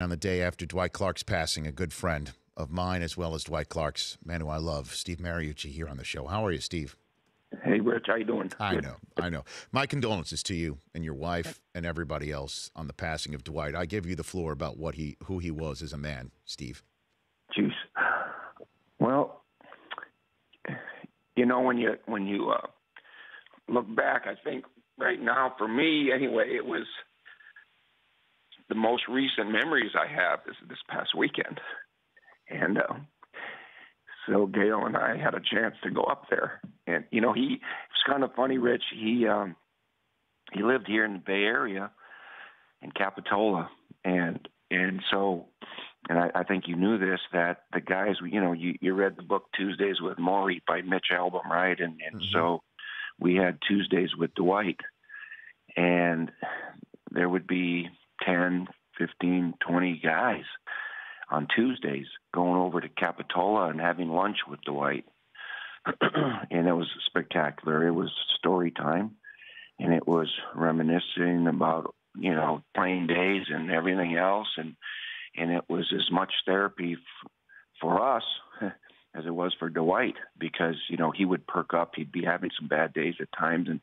On the day after Dwight Clark's passing, a good friend of mine as well as Dwight Clark's, man who I love, Steve Mariucci, here on the show. How are you, Steve? Hey, Rich, how you doing? I know. My condolences to you and your wife and everybody else on the passing of Dwight. I give you the floor about who he was as a man, Steve. Jeez. Well, when you look back, I think right now, for me anyway, it was the most recent memories I have is this past weekend. And so Gail and I had a chance to go up there. And, it's kind of funny, Rich. He lived here in the Bay Area in Capitola. And I think you knew this, that the guys, you read the book Tuesdays with Maury by Mitch Albom, right? And so we had Tuesdays with Dwight. And there would be 10, 15, 20 guys on Tuesdays going over to Capitola and having lunch with Dwight. And it was spectacular. It was story time, and it was reminiscing about, playing days and everything else. And it was as much therapy for us as it was for Dwight, because, he would perk up. He'd be having some bad days at times, and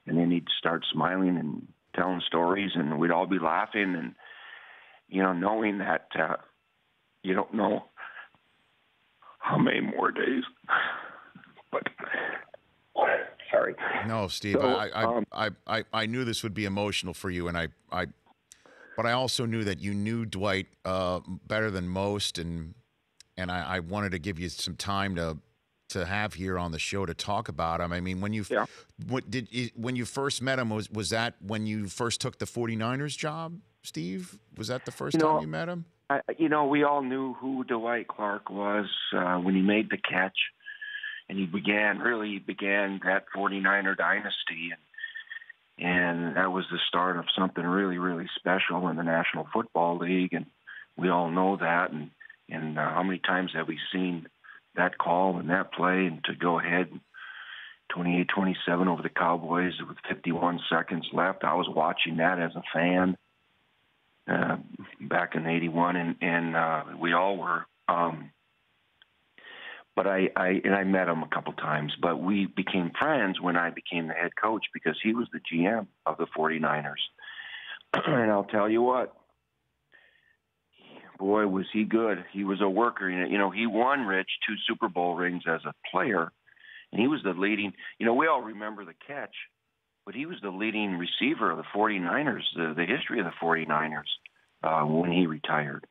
then he'd start smiling and telling stories, and we'd all be laughing, and, knowing that you don't know how many more days. But sorry. No, Steve. So, I knew this would be emotional for you, and but I also knew that you knew Dwight better than most, and I wanted to give you some time to have here on the show to talk about him. I mean, when you first met him, was that when you first took the 49ers job, Steve? Was that the first time you met him? We all knew who Dwight Clark was when he made the catch, and he began that 49er dynasty, and that was the start of something really, really special in the National Football League, and we all know that, and how many times have we seen that call and that play, and to go ahead 28-27 over the Cowboys with 51 seconds left. I was watching that as a fan back in '81, and we all were. But I met him a couple times, but we became friends when I became the head coach, because he was the GM of the 49ers. And I'll tell you what, boy, was he good. He was a worker. He won, Rich, 2 Super Bowl rings as a player, and he was the leading, we all remember the catch, but he was the leading receiver of the 49ers, the history of the 49ers when he retired.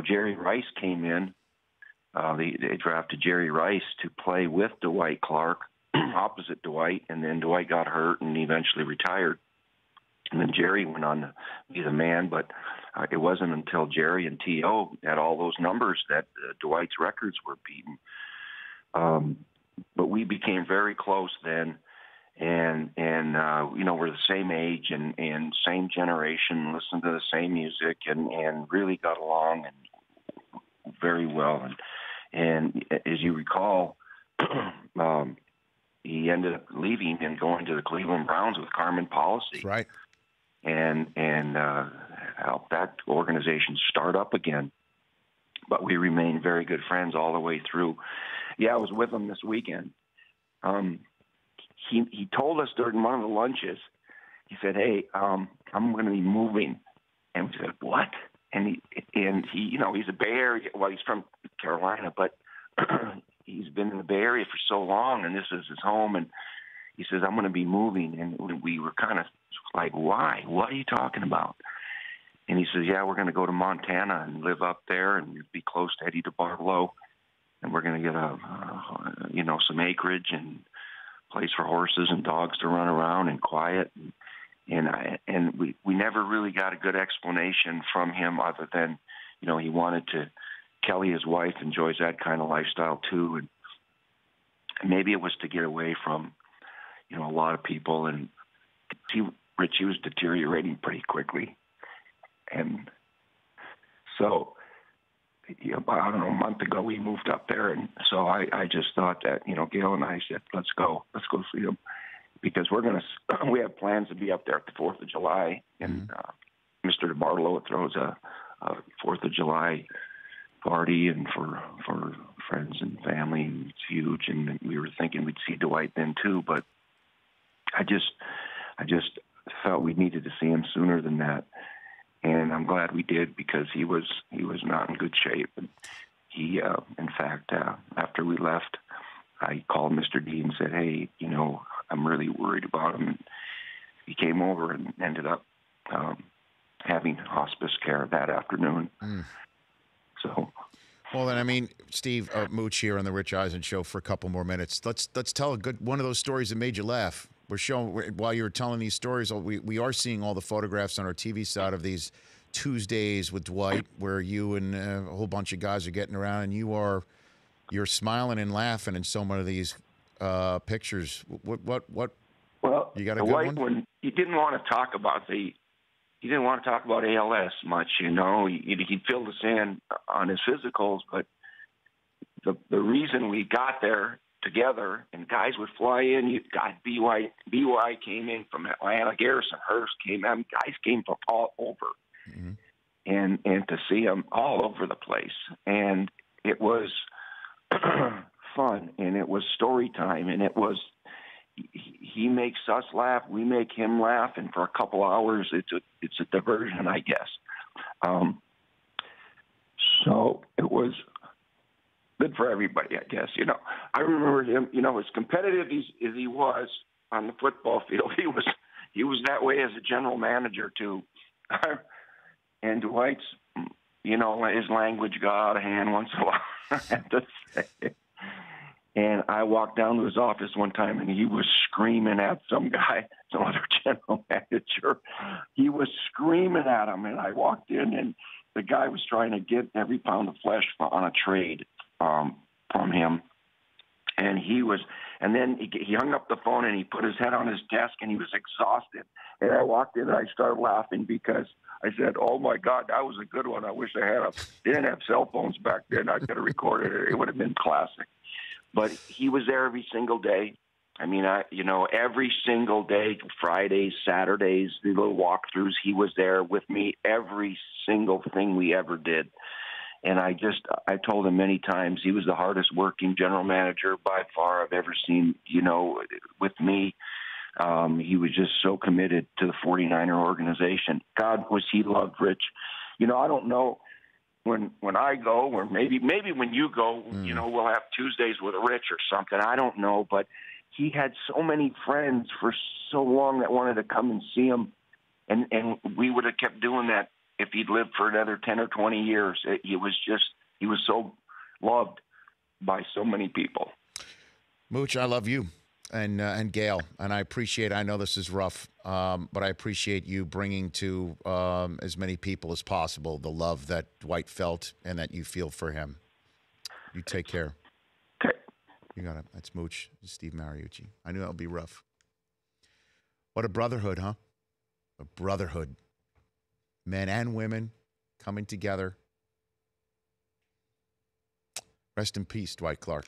Jerry Rice came in. They drafted Jerry Rice to play with Dwight Clark, opposite Dwight, and then Dwight got hurt and eventually retired. And then Jerry went on to be the man, but it wasn't until Jerry and T.O. had all those numbers that Dwight's records were beaten. But we became very close then, and we're the same age and same generation, listened to the same music, and really got along and very well. And as you recall, he ended up leaving and going to the Cleveland Browns with Carmen Policy. That's right. And helped that organization start up again. But we remained very good friends all the way through. Yeah, I was with him this weekend. He told us during one of the lunches, he said, "Hey, I'm going to be moving." And we said, "What?" And he he's a Bay Area. Well, he's from Carolina, but he's been in the Bay Area for so long, and this is his home. And he says, "I'm going to be moving." And we were kind of like, "Why? What are you talking about?" And he says, "Yeah, we're going to go to Montana and live up there and be close to Eddie DeBartolo. And we're going to get some acreage and place for horses and dogs to run around and quiet." And we never really got a good explanation from him other than, he wanted to, Kelly, his wife, enjoys that kind of lifestyle too. And maybe it was to get away from, a lot of people. And Richie was deteriorating pretty quickly. And so, about a month ago, we moved up there. And so I just thought that, Gail and I said, let's go see him. Because we have plans to be up there at the 4th of July. And Mr. DeBartolo throws a 4th of July party and for friends and family. And it's huge, and we were thinking we'd see Dwight then too, but I just felt we needed to see him sooner than that, and I'm glad we did, because he was not in good shape. And he, in fact, after we left, I called Mr. D and said, "Hey, I'm really worried about him." And he came over and ended up having hospice care that afternoon. So. Well, then, Steve, Mooch here on the Rich Eisen Show for a couple more minutes. Let's tell one of those stories that made you laugh. We're showing, while you were telling these stories, we are seeing all the photographs on our TV side of these Tuesdays with Dwight, where you and a whole bunch of guys are getting around, and you're smiling and laughing in so many of these pictures. What? Well, you got a good Dwight, one? when he didn't want to talk about ALS much, he'd fill us in on his physicals, but the reason we got there together and guys would fly in, BY came in from Atlanta, Garrison Hurst came, guys came from all over, and to see them all over the place, and it was fun, and it was story time, and it was. He makes us laugh, we make him laugh, and for a couple hours, it's a diversion, I guess. So it was good for everybody, I guess. I remember him. As competitive as he was on the football field, he was that way as a general manager too. And Dwight's, his language got out of hand once in a while, I have to say. And I walked down to his office one time, and he was screaming at some other general manager. He was screaming at him, and I walked in, and the guy was trying to get every pound of flesh on a trade from him. And then he hung up the phone, and he put his head on his desk, and he was exhausted. And I walked in, and I started laughing because I said, "Oh my God, that was a good one. I wish I had they didn't have cell phones back then. I could have recorded it. It would have been classic." But he was there every single day. Every single day, Fridays, Saturdays, the little walkthroughs, he was there with me every single thing we ever did. And I told him many times, he was the hardest working general manager by far I've ever seen, with me. He was just so committed to the 49er organization. God, was he loved, Rich. I don't know. When I go, or maybe when you go, we'll have Tuesdays with Rich or something. I don't know, but he had so many friends for so long that wanted to come and see him, and we would have kept doing that if he'd lived for another 10 or 20 years. He was so loved by so many people. Mooch, I love you. And Gail, and I know this is rough, but I appreciate you bringing to as many people as possible the love that Dwight felt and that you feel for him. You take care. Okay. You got it. That's Mooch, Steve Mariucci. I knew that would be rough. What a brotherhood, huh? A brotherhood. Men and women coming together. Rest in peace, Dwight Clark.